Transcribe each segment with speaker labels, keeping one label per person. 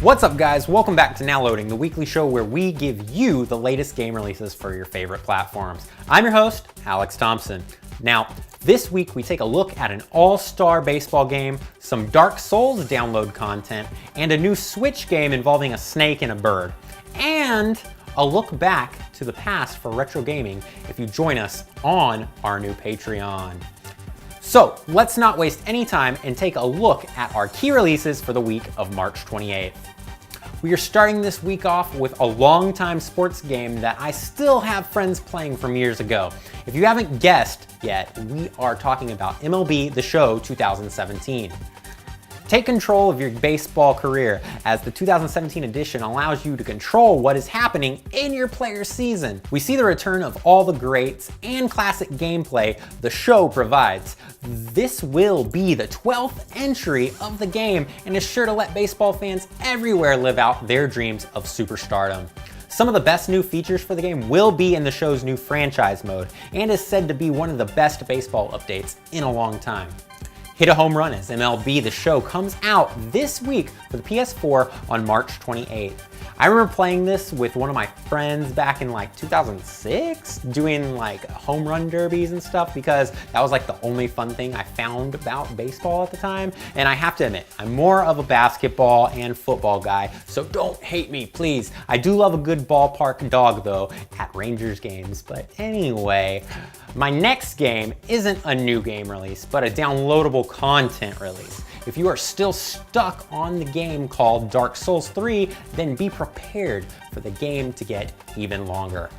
Speaker 1: What's up guys, welcome back to Now Loading, the weekly show where we give you the latest game releases for your favorite platforms. I'm your host, Alex Thompson. Now, this week we take a look at an all-star baseball game, some Dark Souls download content, and a new Switch game involving a snake and a bird. And a look back to the past for retro gaming if you join us on our new Patreon. So let's not waste any time and take a look at our key releases for the week of March 28th. We are starting this week off with a longtime sports game that I still have friends playing from years ago. If you haven't guessed yet, we are talking about MLB The Show 2017. Take control of your baseball career as the 2017 edition allows you to control what is happening in your player's season. We see the return of all the greats and classic gameplay the show provides. This will be the 12th entry of the game and is sure to let baseball fans everywhere live out their dreams of superstardom. Some of the best new features for the game will be in the show's new franchise mode and is said to be one of the best baseball updates in a long time. Hit a Home Run as MLB The Show comes out this week for the PS4 on March 28th. I remember playing this with one of my friends back in like 2006, doing like home run derbies and stuff because that was like the only fun thing I found about baseball at the time. And I have to admit, I'm more of a basketball and football guy, so don't hate me, please. I do love a good ballpark dog though at Rangers games. But anyway, my next game isn't a new game release, but a downloadable content release. If you are still stuck on the game called Dark Souls 3, then be prepared for the game to get even longer.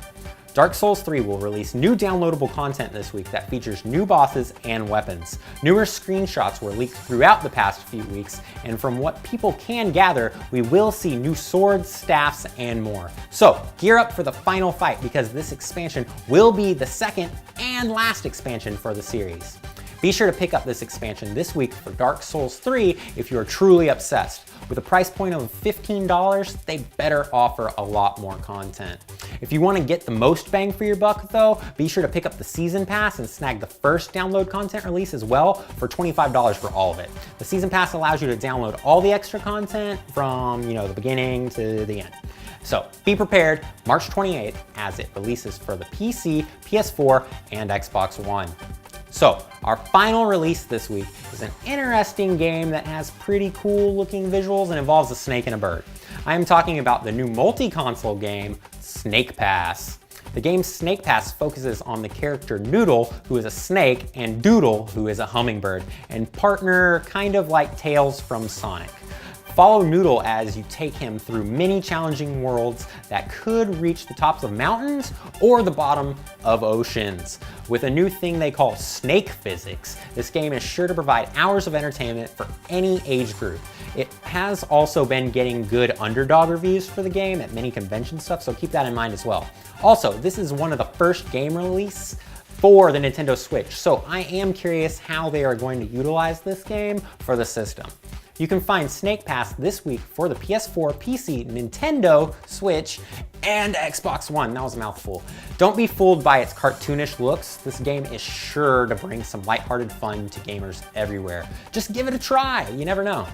Speaker 1: Dark Souls 3 will release new downloadable content this week that features new bosses and weapons. Numerous screenshots were leaked throughout the past few weeks, and from what people can gather, we will see new swords, staffs, and more. So gear up for the final fight because this expansion will be the second and last expansion for the series. Be sure to pick up this expansion this week for Dark Souls 3 if you are truly obsessed. With a price point of $15, they better offer a lot more content. If you want to get the most bang for your buck though, be sure to pick up the Season Pass and snag the first download content release as well for $25 for all of it. The Season Pass allows you to download all the extra content from, the beginning to the end. So be prepared March 28th as it releases for the PC, PS4, and Xbox One. So our final release this week is an interesting game that has pretty cool looking visuals and involves a snake and a bird. I am talking about the new multi-console game, Snake Pass. The game Snake Pass focuses on the character Noodle, who is a snake, and Doodle, who is a hummingbird, and partner kind of like Tails from Sonic. Follow Noodle as you take him through many challenging worlds that could reach the tops of mountains or the bottom of oceans. With a new thing they call snake physics, this game is sure to provide hours of entertainment for any age group. It has also been getting good underdog reviews for the game at many convention stuff, so keep that in mind as well. Also, this is one of the first game release for the Nintendo Switch, so I am curious how they are going to utilize this game for the system. You can find Snake Pass this week for the PS4, PC, Nintendo, Switch, and Xbox One. That was a mouthful. Don't be fooled by its cartoonish looks. This game is sure to bring some lighthearted fun to gamers everywhere. Just give it a try, you never know.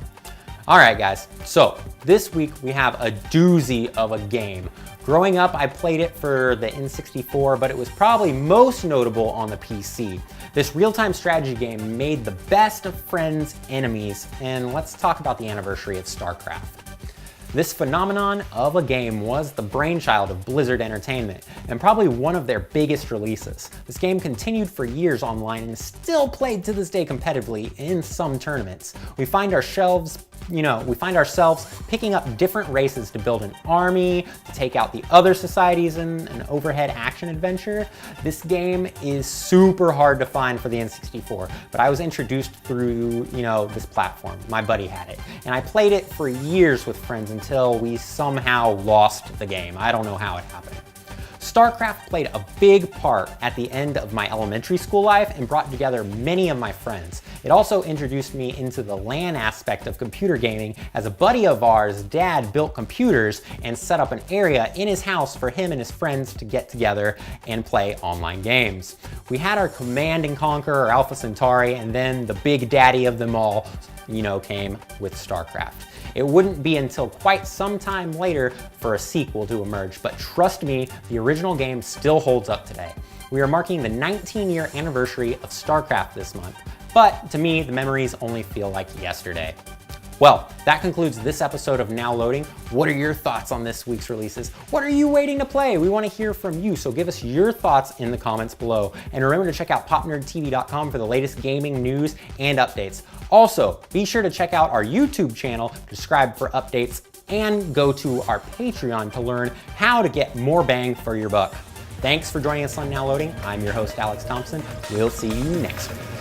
Speaker 1: All right guys, so this week we have a doozy of a game. Growing up, I played it for the N64, but it was probably most notable on the PC. This real-time strategy game made the best of friends' enemies, and let's talk about the anniversary of Starcraft. This phenomenon of a game was the brainchild of Blizzard Entertainment, and probably one of their biggest releases. This game continued for years online and is still played to this day competitively in some tournaments. We find ourselves picking up different races to build an army, to take out the other societies in an overhead action adventure. This game is super hard to find for the N64, but I was introduced through, this platform. My buddy had it, and I played it for years with friends until we somehow lost the game. I don't know how it happened. Starcraft played a big part at the end of my elementary school life and brought together many of my friends. It also introduced me into the LAN aspect of computer gaming, as a buddy of ours' dad built computers and set up an area in his house for him and his friends to get together and play online games. We had our Command and Conquer or Alpha Centauri, and then the big daddy of them all, came with Starcraft. It wouldn't be until quite some time later for a sequel to emerge, but trust me, the original game still holds up today. We are marking the 19-year anniversary of Starcraft this month, but to me, the memories only feel like yesterday. Well, that concludes this episode of Now Loading. What are your thoughts on this week's releases? What are you waiting to play? We want to hear from you, so give us your thoughts in the comments below. And remember to check out popnerdtv.com for the latest gaming news and updates. Also, be sure to check out our YouTube channel, subscribe for updates, and go to our Patreon to learn how to get more bang for your buck. Thanks for joining us on Now Loading. I'm your host, Alex Thompson. We'll see you next week.